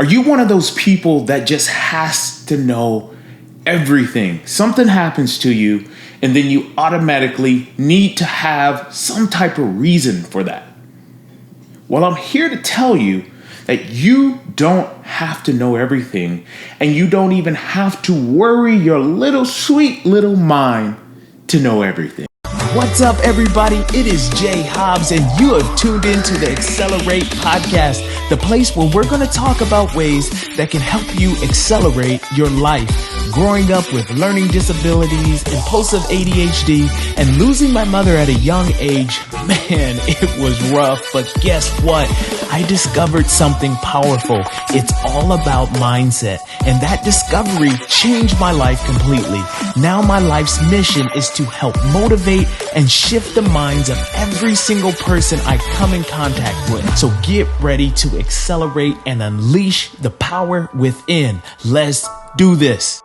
Are you one of those people that just has to know everything? Something happens to you and then you automatically need to have some type of reason for that. Well, I'm here to tell you that you don't have to know everything, and you don't even have to worry your little sweet little mind to know everything. What's up, everybody? It is Jay Hobbs, and you have tuned into the Accelerate Podcast, the place where we're going to talk about ways that can help you accelerate your life. Growing up with learning disabilities, impulsive ADHD, and losing my mother at a young age, man, it was rough. But guess what? I discovered something powerful. It's all about mindset. And that discovery changed my life completely. Now my life's mission is to help motivate and shift the minds of every single person I come in contact with. So get ready to accelerate and unleash the power within. Let's do this.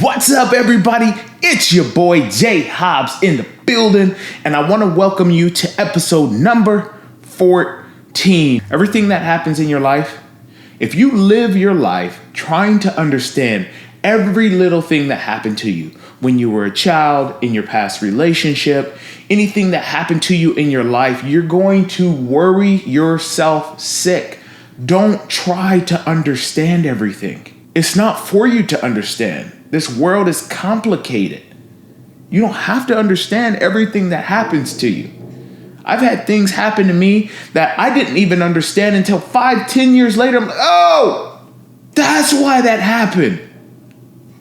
What's up, everybody? It's your boy Jay Hobbs in the building, and I want to welcome you to episode number 14. Everything that happens in your life, if you live your life trying to understand every little thing that happened to you when you were a child, in your past relationship, anything that happened to you in your life, you're going to worry yourself sick. Don't try to understand everything. It's not for you to understand. This world is complicated. You don't have to understand everything that happens to you. I've had things happen to me that I didn't even understand until 5-10 years later. I'm like, oh, that's why that happened.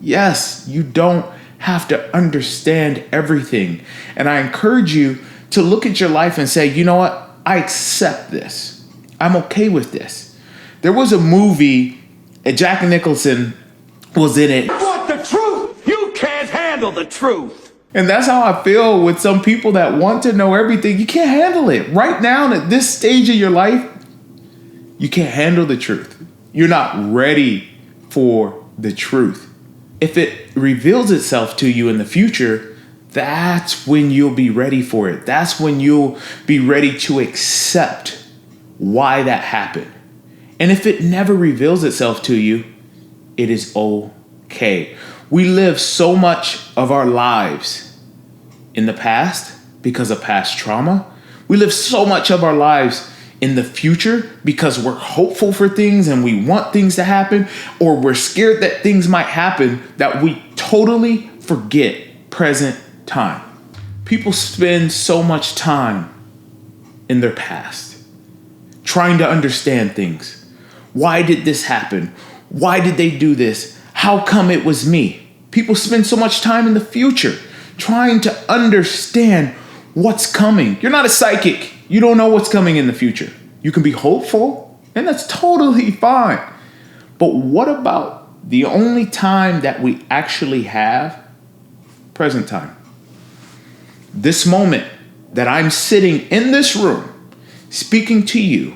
Yes, you don't have to understand everything. And I encourage you to look at your life and say, you know what? I accept this. I'm okay with this. There was a movie, Jack Nicholson was in it. Want the truth? You can't handle the truth. And that's how I feel with some people that want to know everything. You can't handle it. Right now, at this stage of your life, you can't handle the truth. You're not ready for the truth. If it reveals itself to you in the future, that's when you'll be ready for it. That's when you'll be ready to accept why that happened. And if it never reveals itself to you, it is okay. We live so much of our lives in the past because of past trauma. We live so much of our lives in the future because we're hopeful for things and we want things to happen, or we're scared that things might happen, that we totally forget present time. People spend so much time in their past trying to understand things. Why did this happen? Why did they do this? How come it was me? People spend so much time in the future trying to understand what's coming. You're not a psychic. You don't know what's coming in the future. You can be hopeful, and that's totally fine. But what about the only time that we actually have? Present time. This moment that I'm sitting in this room speaking to you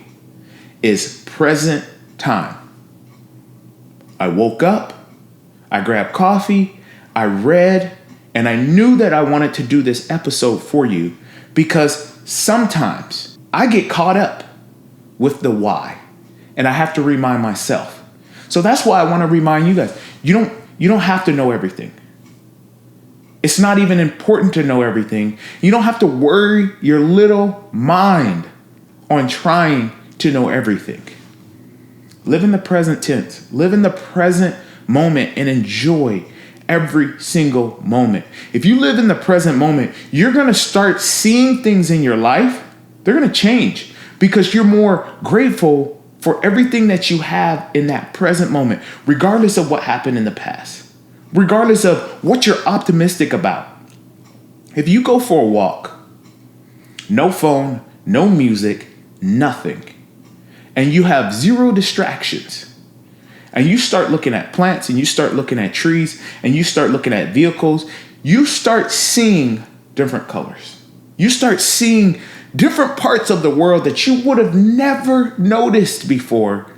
is present time. I woke up, I grabbed coffee, I read, and I knew that I wanted to do this episode for you because sometimes I get caught up with the why, and I have to remind myself. So that's why I want to remind you guys, you don't have to know everything. It's not even important to know everything. You don't have to worry your little mind on trying to know everything. Live in the present tense. Live in the present moment and enjoy every single moment. If you live in the present moment, you're going to start seeing things in your life. They're going to change because you're more grateful for everything that you have in that present moment, regardless of what happened in the past, regardless of what you're optimistic about. If you go for a walk, no phone, no music, nothing, and you have zero distractions, and you start looking at plants, and you start looking at trees, and you start looking at vehicles, you start seeing different colors. You start seeing different parts of the world that you would have never noticed before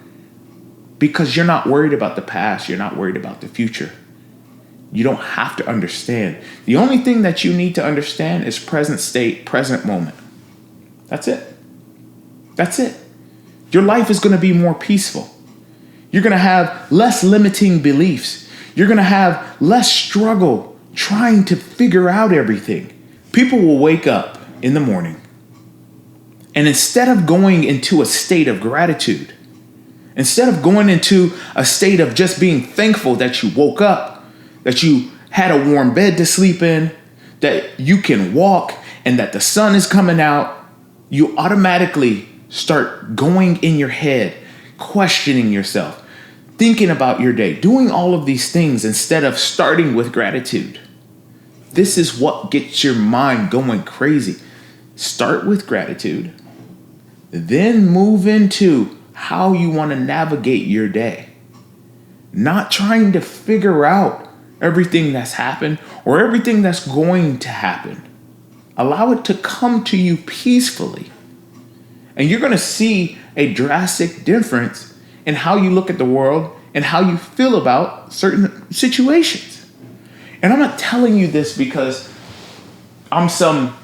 because you're not worried about the past. You're not worried about the future. You don't have to understand. The only thing that you need to understand is present state, present moment. That's it. That's it. Your life is going to be more peaceful. You're going to have less limiting beliefs. You're going to have less struggle trying to figure out everything. People will wake up in the morning, and instead of going into a state of gratitude, instead of going into a state of just being thankful that you woke up, that you had a warm bed to sleep in, that you can walk, and that the sun is coming out, you automatically start going in your head, questioning yourself, thinking about your day, doing all of these things instead of starting with gratitude. This is what gets your mind going crazy. Start with gratitude, then move into how you want to navigate your day. Not trying to figure out everything that's happened or everything that's going to happen. Allow it to come to you peacefully. And you're going to see a drastic difference in how you look at the world and how you feel about certain situations. And I'm not telling you this because I'm some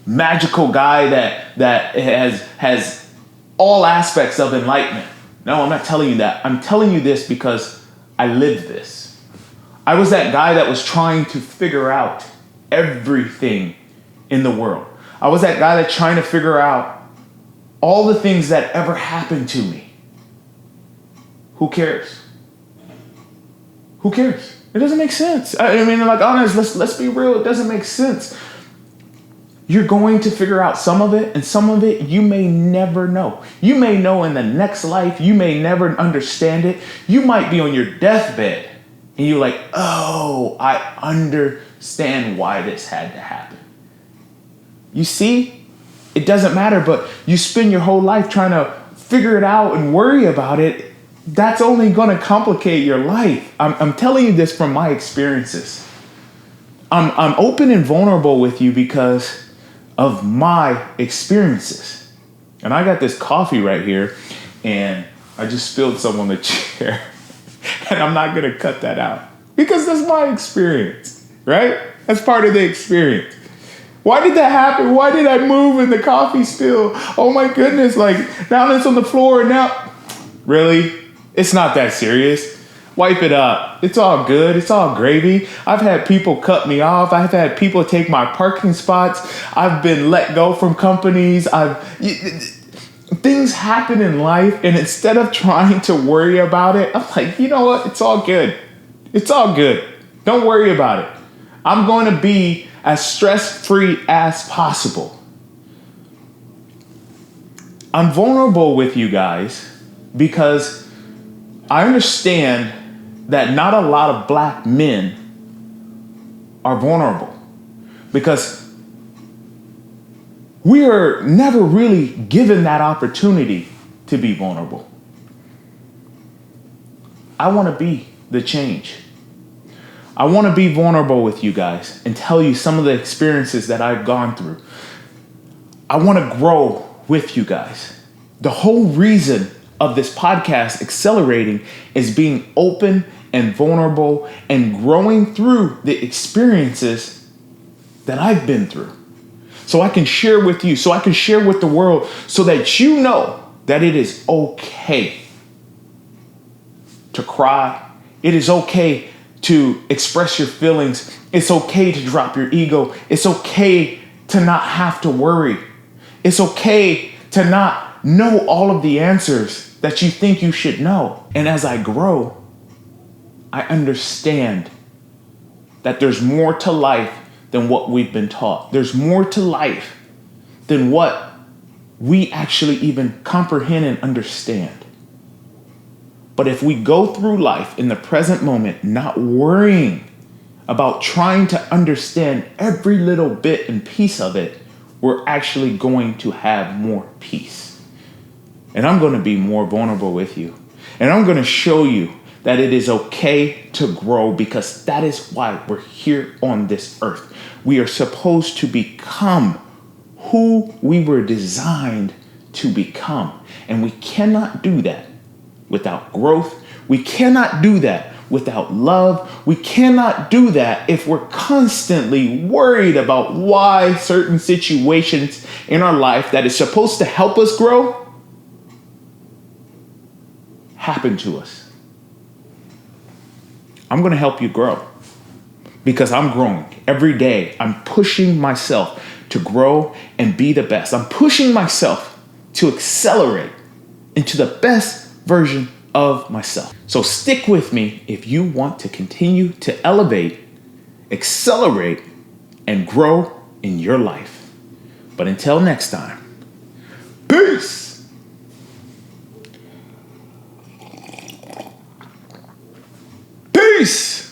magical guy that has all aspects of enlightenment. No, I'm not telling you that. I'm telling you this because I lived this. I was that guy that was trying to figure out everything in the world. I was that guy that's trying to figure out all the things that ever happened to me. Who cares? Who cares? It doesn't make sense. I mean, like, honest, let's be real. It doesn't make sense. You're going to figure out some of it, and some of it you may never know. You may know in the next life. You may never understand it. You might be on your deathbed, and you're like, oh, I understand why this had to happen. You see? It doesn't matter, but you spend your whole life trying to figure it out and worry about it. That's only going to complicate your life. I'm telling you this from my experiences. I'm open and vulnerable with you because of my experiences. And I got this coffee right here, and I just spilled some on the chair. And I'm not going to cut that out because that's my experience, right? That's part of the experience. Why did that happen? Why did I move and the coffee spill? Oh my goodness, like now it's on the floor and now. Really? It's not that serious. Wipe it up. It's all good. It's all gravy. I've had people cut me off. I've had people take my parking spots. I've been let go from companies. Things happen in life, and instead of trying to worry about it, I'm like, you know what? It's all good. It's all good. Don't worry about it. I'm going to be as stress-free as possible. I'm vulnerable with you guys because I understand that not a lot of black men are vulnerable because we are never really given that opportunity to be vulnerable. I want to be the change. I want to be vulnerable with you guys and tell you some of the experiences that I've gone through. I want to grow with you guys. The whole reason of this podcast accelerating is being open and vulnerable and growing through the experiences that I've been through. So I can share with you, so I can share with the world so that you know that it is okay to cry. It is okay to express your feelings. It's okay to drop your ego. It's okay to not have to worry. It's okay to not know all of the answers that you think you should know. And as I grow, I understand that there's more to life than what we've been taught. There's more to life than what we actually even comprehend and understand. But if we go through life in the present moment, not worrying about trying to understand every little bit and piece of it, we're actually going to have more peace. And I'm going to be more vulnerable with you. And I'm going to show you that it is okay to grow because that is why we're here on this earth. We are supposed to become who we were designed to become. And we cannot do that without growth. We cannot do that without love. We cannot do that if we're constantly worried about why certain situations in our life that is supposed to help us grow happen to us. I'm going to help you grow because I'm growing every day. I'm pushing myself to grow and be the best. I'm pushing myself to accelerate into the best version of myself. So stick with me if you want to continue to elevate, accelerate, and grow in your life. But until next time, peace. Peace.